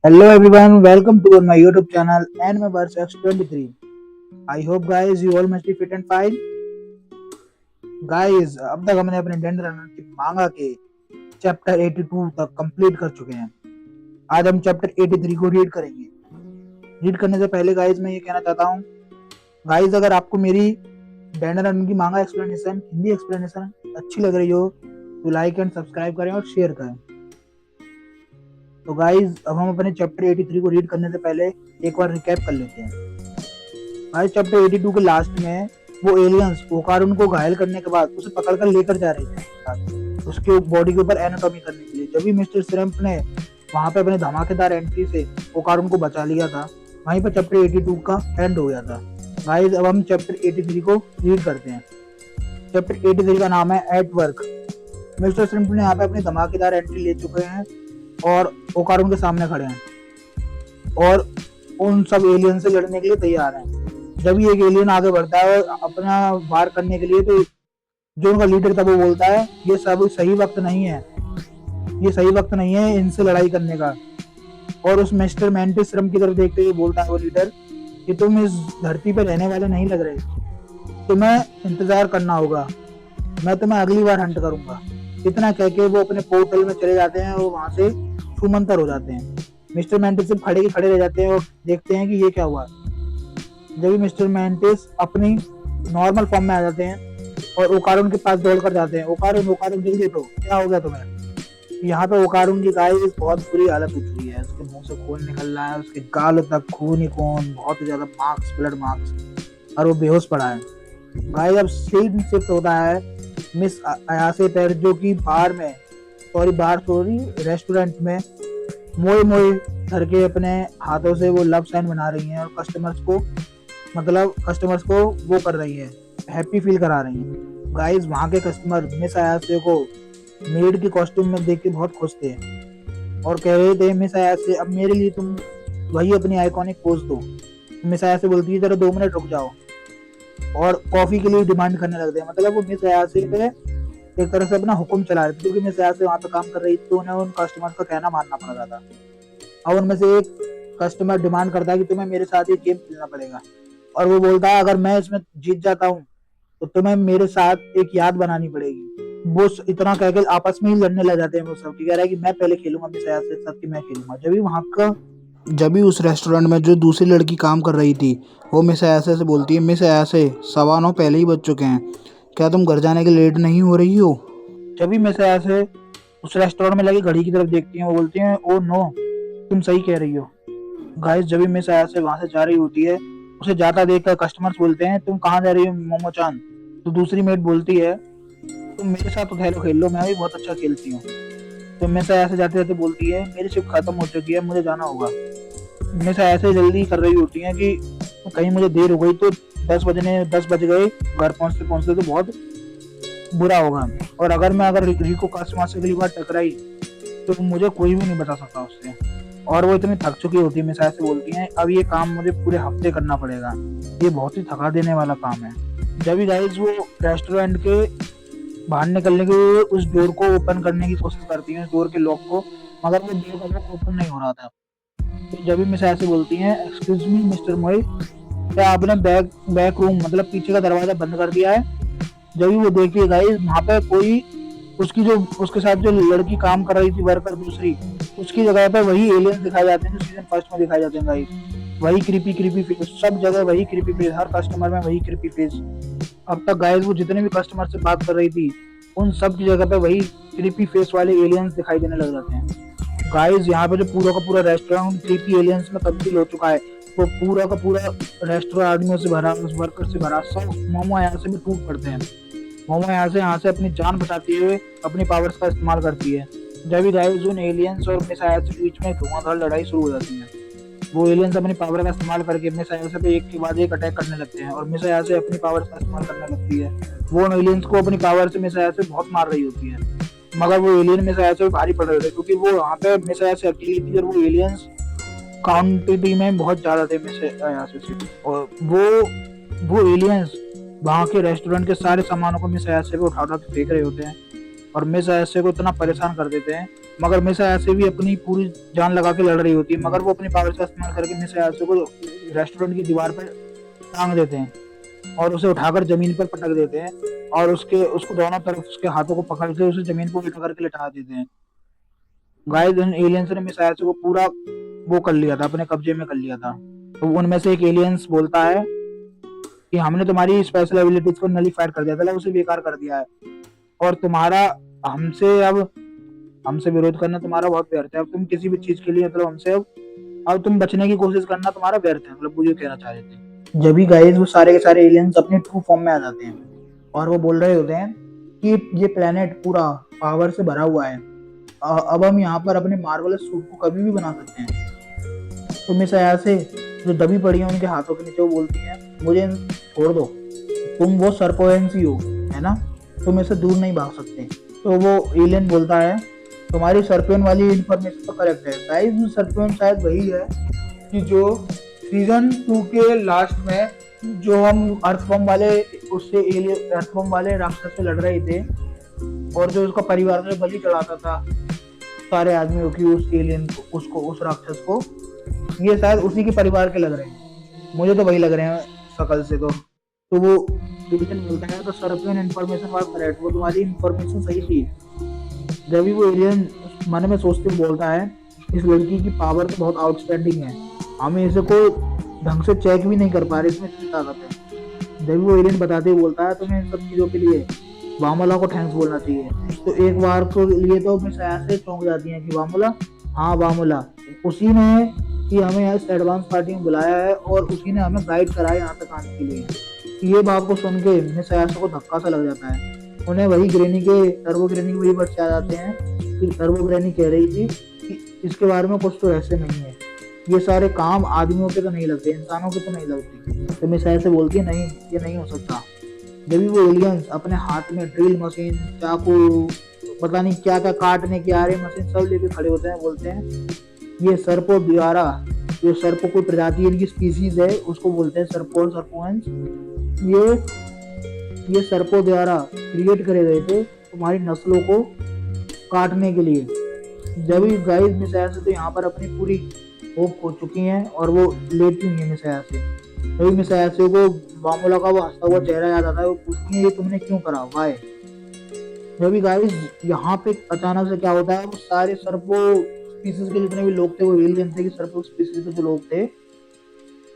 Hello everyone, welcome to my YouTube channel Animaverse X23. I hope guys you all must be fit and fine. Guys, अब तक हमने अपने dander runner की मांगा के chapter 82 तक कंप्लीट कर चुके हैं। आज हम चैप्टर 83 को रीड करेंगे। रीड करने से पहले गाइज मैं ये कहना चाहता हूँ, गाइज अगर आपको मेरी डेंडर रनर की मांगा एक्सप्लेनेशन, हिंदी एक्सप्लेनेशन अच्छी लग रही हो तो लाइक एंड सब्सक्राइब करें और शेयर करें। तो गाइज अब हम अपने चैप्टर 83 को रीड करने से पहले एक बार रिकैप कर लेते हैं। गाइज चैप्टर 82 के लास्ट में वो एलियंस ओकारुन को घायल करने के बाद उसे पकड़कर लेकर जा रहे थे उसके बॉडी के ऊपर एनाटॉमी करने के लिए। जब भी मिस्टर श्रिम्प ने वहां पे अपने धमाकेदार एंट्री से ओकारुन को बचा लिया था, वहीं पर चैप्टर 82 का एंड हो गया था। गाइज अब हम चैप्टर 83 को रीड करते हैं। चैप्टर 83 का नाम है एट वर्क। मिस्टर श्रिम्प ने यहाँ पे अपनी धमाकेदार एंट्री ले चुके हैं और ओकारुन के सामने खड़े हैं और उन सब एलियन से लड़ने के लिए तैयार हैं। जब एक एलियन आगे बढ़ता है और अपना वार करने के लिए, तो जो उनका लीडर था वो बोलता है ये सब सही वक्त नहीं है, ये सही वक्त नहीं है इनसे लड़ाई करने का। और उस मिस्टर मैंटिस श्रम की तरफ देखते हुए बोलता है वो लीडर कि तुम इस धरती पर रहने वाले नहीं लग रहे, तुम्हें इंतजार करना होगा, मैं तुम्हें अगली बार हंट करूंगा। इतना कह के वो अपने पोर्टल में चले जाते हैं और वहां से छूमंतर हो जाते हैं। मिस्टर मैंटिस सिर्फ खड़े के खड़े रह जाते हैं और देखते हैं कि ये क्या हुआ। जब भी मिस्टर मैंटिस अपनी नॉर्मल फॉर्म में आ जाते हैं और ओकारुन के पास दौड़ कर जाते हैं। ओकारुन ओकारुन जल्दी उठो, क्या हो गया तुम्हें। यहाँ पे ओकारुन की गाइस बहुत बुरी हालत हो चुकी है, उसके मुंह से खून निकल रहा है, उसके गाल तक खून ही खून, बहुत ही ज्यादा मार्क्स, ब्लड मार्क्स, और वो बेहोश पड़ा है। गाइस अब सीन शिफ्ट होता है मिस अयासे पर, जो कि रेस्टोरेंट में मोए मोए धर के अपने हाथों से वो लव साइन बना रही हैं और कस्टमर्स को वो कर रही है, हैप्पी फील करा रही हैं। गाइस वहाँ के कस्टमर मिस अयासे को मेड के कॉस्ट्यूम में देख के बहुत खुश थे और कह रहे थे मिस अयासे अब मेरे लिए तुम वही अपनी आइकॉनिक पोज दो। मिस अयासे बोलती है जरा 2 मिनट रुक जाओ और कॉफी के लिए डिमांड करने लगते हैं। मतलब वो मिस अयासे पे एक तरह से अपना हुक्म चला रहे थे, क्योंकि मिस अयासे वहाँ पे काम कर रही थी तो उन्हें उन कस्टमर्स का कहना मानना पड़ रहा था। अब उनमें से एक कस्टमर डिमांड करता है कि तुम्हें मेरे साथ ये गेम खेलना पड़ेगा, और वो बोलता है अगर मैं इसमें जीत जाता हूँ तो तुम्हें मेरे साथ एक याद बनानी पड़ेगी। वो इतना कह के आपस में ही लड़ने लग जाते हैं। वो सब कह रहा है कि मैं पहले खेलूंगा, मिस अयासे साथ कि मैं खेलूंगा। जब भी उस रेस्टोरेंट में जो दूसरी लड़की काम कर रही थी वो मिस अयासे से बोलती है, मिस अयासे 9:15 पहले ही बज चुके हैं, क्या तुम घर जाने के लिए लेट नहीं हो रही हो। जब भी मिस अयासे उस रेस्टोरेंट में लगी घड़ी की तरफ देखती हैं, वो बोलती हैं ओ नो, तुम सही कह रही हो। गाइस जब भी मिस अयासे वहां से जा रही होती है, उसे जाता देखकर कस्टमर्स बोलते हैं तुम कहाँ जा रही हो मोमो चान। तो दूसरी मेट बोलती है तुम मेरे साथ उथेलो खेल लो, मैं भी बहुत अच्छा खेलती हूँ। तो मिस अयासे जाते जाते बोलती है मेरी शिफ्ट खत्म हो चुकी है, मुझे जाना होगा। मिस अयासे जल्दी कर रही होती है कि कहीं मुझे देर हो गई तो 10 बज गए, घर पहुंचते पहुंचते तो बहुत बुरा होगा, और अगर रिको कास्मा से अगली बार टकराई तो मुझे कोई भी नहीं बचा सकता उससे। और वो इतनी थक चुकी होती है, मिस अयासे बोलती हैं अब ये काम मुझे पूरे हफ्ते करना पड़ेगा, ये बहुत ही थका देने वाला काम है। जब भी गाइस वो रेस्टोरेंट के बाहर निकलने के उस डोर को ओपन करने की कोशिश करती हैं, उस डोर के लॉक को, मगर वो डोर का लॉक ओपन नहीं हो रहा था। तो जब भी मिस अयासे बोलती हैं एक्सक्यूज मी मिस्टर मोई, क्या आपने बैक रूम मतलब पीछे का दरवाजा बंद कर दिया है। जब भी वो देखिए गाइस वहाँ पे कोई उसके साथ जो लड़की काम कर रही थी वर्कर दूसरी, उसकी जगह पे वही एलियंस दिखाए जाते हैं जो सीजन फर्स्ट में दिखाए जाते हैं गाइस। वही क्रीपी फेस, सब जगह वही क्रीपी फेस, हर कस्टमर में वही क्रीपी फेस। अब तक गाइस वो जितने भी कस्टमर से बात कर रही थी उन सब की जगह पे वही क्रीपी फेस वाले एलियंस दिखाई देने लग जाते हैं। गाइस यहाँ पे जो पूरा का पूरा रेस्टोरेंट क्रीपी एलियंस में तब्दील हो चुका है, वो पूरा का पूरा रेस्टोरेंट आदमियों से भरा, उस वर्कर से भरा, सब मोमो यहाँ से भी टूट पड़ते हैं। मोमो यहाँ से अपनी जान बचाते हुए अपनी पावर्स का इस्तेमाल करती है। जब भी गाइस उन एलियंस और मिस अयासे के बीच में धुआंधार लड़ाई शुरू हो जाती है। वो एलियंस अपनी पावर का इस्तेमाल करके मिस अयासे पे एक के बाद एक अटैक करने लगते हैं और मिस अयासे अपनी पावर्स का इस्तेमाल करने लगती है। वो उन एलियंस को अपनी पावर से मिस अयासे बहुत मार रही होती है, मगर वो एलियन मिस अयासे पे भारी पड़ रहे थे, क्योंकि वो वहाँ पे मिस अयासे अकेली थी और वो एलियंस क्वांटिटी में बहुत ज्यादा थे मिस अयासे से। और वो एलियंस वहाँ के रेस्टोरेंट के सारे सामानों को मिस अयासे पे उठा उठा के फेंक रहे होते हैं और मिस अयासे को इतना परेशान कर देते हैं मगर मिस अयासे भी अपनी पूरी जान लगा के लड़ रही होती है, मगर वो अपनी पावर का इस्तेमाल करके मिस अयासे को रेस्टोरेंट की दीवार पर टांग देते हैं और उसे उठाकर जमीन पर पटक देते हैं और उसके उसको दोनों तरफ उसके हाथों को पकड़ के उसे जमीन पर उठा करके लिटा देते हैं। गाइस इन एलियंस ने मिस अयासे को पूरा वो कर लिया था, अपने कब्जे में कर लिया था। तो उनमें से एक एलियंस बोलता है कि हमने तुम्हारी स्पेशल एबिलिटीज को नलीफाइड कर दिया था, मतलब उसे बेकार कर दिया है और तुम्हारा हमसे अब हमसे विरोध करना तुम्हारा बहुत व्यर्थ है। अब तुम किसी भी चीज के लिए मतलब हमसे अब तुम बचने की कोशिश करना तुम्हारा व्यर्थ है, मतलब वो ये कहना चाह रहे थे। जब भी गाइस वो सारे के सारे एलियंस अपने ट्रू फॉर्म में आ जाते हैं और वो बोल रहे होते हैं कि ये प्लेनेट पूरा पावर से भरा हुआ है, अब हम यहाँ पर अपने मार्वलस सूट को कभी भी बना सकते हैं। तो मिस अयासे जो दबी पड़ी है उनके हाथों के नीचे वो बोलती है मुझे छोड़ दो, तुम वो सर्पोएंसी हो, है ना, तुम इससे दूर नहीं भाग सकते। तो वो एलियन बोलता है तुम्हारी सर्पियन वाली इंफॉर्मेशन तो करेक्ट है गाइस, वो सर्पियन शायद वही है कि जो सीजन 2 के लास्ट में जो हम अर्थबम वाले उससे एलियन अर्थबम वाले राक्षस से लड़ रहे थे और जो उसका परिवार में बलि चढ़ाता था सारे आदमियों की उस एलियन को उसको उस राक्षस को, ये शायद उसी के परिवार के लग रहे हैं, मुझे तो वही लग रहे हैं शकल से। तो वो एलियन बोलता है तो सर्पियन इंफॉर्मेशन वाज करेक्ट, वो तुम्हारी इंफॉर्मेशन सही थी। जब भी वो एलियन मन में सोचते हुए बोलता है इस लड़की की पावर तो बहुत आउटस्टैंडिंग है, हमें इसे कोई ढंग से चेक भी नहीं कर पा रहे, इसमें इतनी ताकत है। जब वो एलियन बताते हुए बोलता है तुम्हें इन सब चीज़ों के लिए वामोला को थैंक्स बोलना चाहिए। तो एक बार के लिए तो मैं शायद से चौंक जाती है कि वामोला, हाँ वामोला, उसी ने कि हमें यहाँ इस एडवांस पार्टी में बुलाया है और उसी ने हमें गाइड करा है यहाँ तक आने के लिए। ये बात को सुन के मैं शायद को धक्का सा लग जाता है। उन्हें वही ग्रेनी के टर्बो ग्रेनी वही वर्ड्स याद आते हैं कि टर्बो ग्रेनी कह रही थी कि इसके बारे में कुछ तो ऐसे नहीं है, ये सारे काम आदमियों के तो नहीं लगते, इंसानों के तो नहीं लगते। तो मैं शायद से बोलती है नहीं ये नहीं हो सकता। जब भी वो एलियंस अपने हाथ में ड्रिल मशीन चाकू पता नहीं क्या क्या काटने की आ रही मशीन सब लेके खड़े होते हैं, बोलते हैं ये सर्पो द्वारा, जो सर्पो कोई प्रजाति इनकी स्पीसीज है उसको बोलते हैं सर्पो सर्पोएंस, ये सर्पो द्वारा क्रिएट करे गए थे तुम्हारी नस्लों को काटने के लिए। जब भी गाइस मिसाया से तो यहाँ पर अपनी पूरी होप हो चुकी हैं और वो लेटी हुई है मिसाया से। तभी मिसाया से को वामोला का वो हंसता हुआ चेहरा याद आता है, वो पूछती है ये तुमने क्यों करा, वाई। जब भी गाइस यहाँ पे अचानक से क्या होता है, वो सारे सर्पो स्पीसीज के जितने भी लोग थे, वो एलियन थे कि सर्पो स्पीसीज के जो लोग थे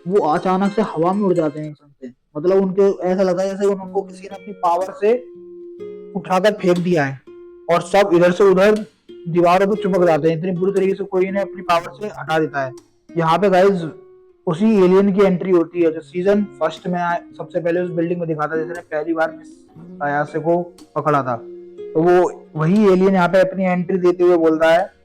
वो अचानक से हवा में उड़ जाते हैं एकदम से, मतलब उनके ऐसा लगता है जैसे उनको किसी ने अपनी पावर से उठाकर फेंक दिया है और सब इधर से उधर दीवारों पे चिपक जाते हैं, इतनी बुरी तरीके से कोई इन्हें अपनी पावर से हटा देता है। यहाँ पे गाइज उसी एलियन की एंट्री होती है जो सीजन फर्स्ट में सबसे पहले उस बिल्डिंग में दिखा था जिसने पहली बार मिस अयासे को पकड़ा था। तो वो वही एलियन यहाँ पे अपनी एंट्री देते हुए बोलता है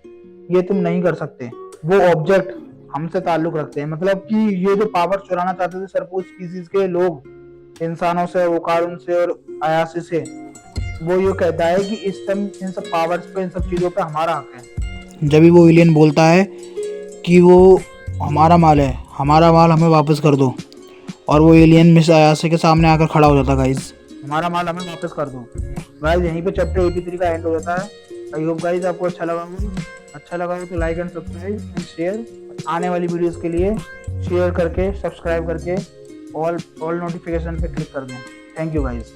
ये तुम नहीं कर सकते, वो ऑब्जेक्ट हमसे ताल्लुक रखते हैं, मतलब कि ये जो पावर चुराना चाहते थे सर्पो स्पीसीज के लोग इंसानों से, ओकारुन से और अयासे से, वो ये कहता है कि इस टाइम इन सब पावर्स पे इन सब चीज़ों पे हमारा हक है। जब भी वो एलियन बोलता है कि वो हमारा माल है, हमारा माल हमें वापस कर दो, और वो एलियन मिस अयासे के सामने आकर खड़ा हो जाता गाइज, हमारा माल हमें वापस कर दो। गाइज यहीं पे चैप्टर 83 का एंड हो जाता है। आई होप गाइज आपको अच्छा लगा हो तो like and subscribe and share, आने वाली वीडियोस के लिए शेयर करके सब्सक्राइब करके ऑल नोटिफिकेशन पे क्लिक कर दें। Thank you guys.